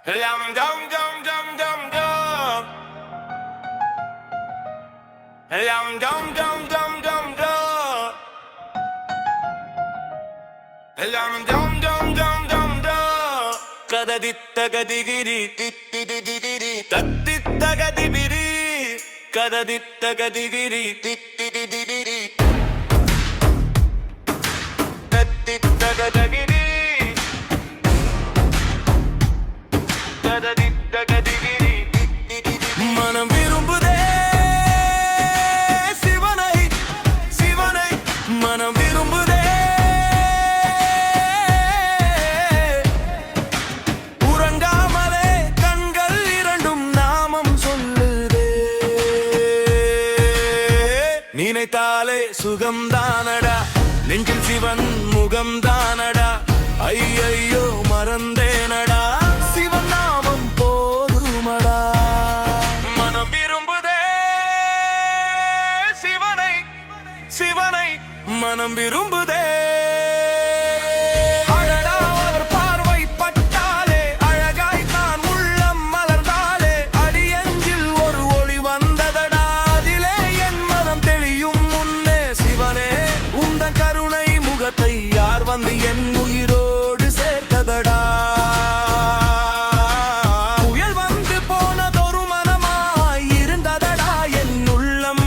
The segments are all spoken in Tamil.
Lam dum dum dum dum dum. Lam dum dum dum dum dum. Lam dum dum dum dum dum. Kadaditta gadigiri titti didiri tatitta gadibiri. Kadaditta gadigiri titti didiri tatitta gadagiri. மனம் விரும்புதே சிவனை சிவனை மனம் விரும்புதே உறங்காமலே கண்கள் இரண்டும் நாமம் சொல்லுதே நினைத்தாலே சுகம்தானடா நெஞ்சில் சிவன் முகம்தானடா ஐயையோ மறந்தேனடா சிவன் நாமம் போதுமடா மனம் விரும்புதே சிவனை சிவனை மனம் விரும்புதே அழடா அவர் பார்வை பட்டாலே அழகாய் தான் உள்ளம் மலர்ந்தாலே அடியஞ்சில் ஒரு ஒளி வந்ததடா அதிலே என் மனம் தெளியும் முன்னே சிவனே உந்தன் கருணை முகத்தை யார் வந்து என் உயிரோடு சேர்த்ததடா புயல் வந்து போனதொரு மனமாய் இருந்ததடா என் உள்ளம்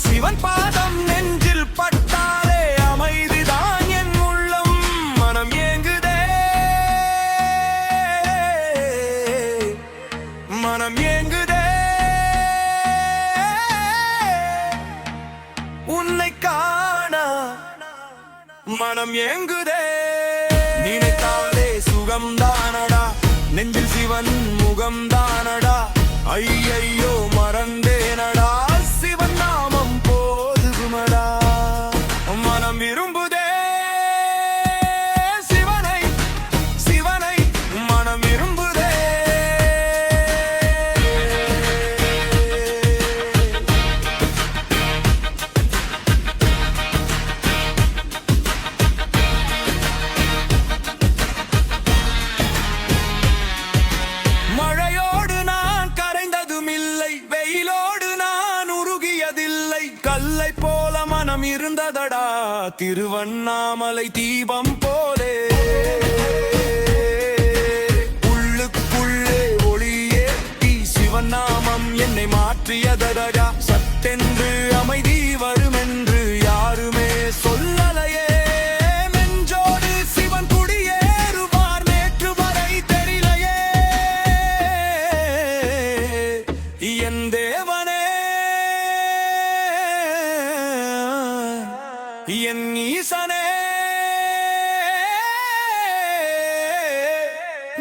சிவன் பாதம் நெஞ்சில் பட்டாலே அமைதிதான் என் உள்ளம் மனம் ஏங்குதே மனம் ஏங்குதே உன்னை காண மனம் ஏங்குதே நினைத்தாலே சுகம்தானடா நெஞ்சில் சிவன் முகம்தானடா ஐயையோ மறந்தேனடா சிவன் நாமம் போதுமடா மனம் விரும்புதே சிவனை சிவனை மனம் விரும்புதே மழையோடு நான் கரைந்ததும் இல்லை வெயிலோடு நான் உருகியதில்லை கல்லை போல மனம் இருந்ததடா திருவண்ணாமலை தீபம் போலே உள்ளுக்குள்ளே ஒளியேற்றி சிவன் நாமம் என்னை மாற்றியதடா சட்டென்று அமைதி வருமென்று யாருமே சொல்லலையே நெஞ்சோடு சிவன் குடியேறுவார் நேற்று வரை தெரியலையே என் தேவனே என் ஈசனே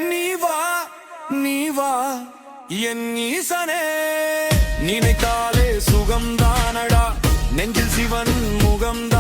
நீ வா என் ஈசனே நினைத்தாலே சுகம்தானடா நெஞ்சில் சிவன் முகம்தான்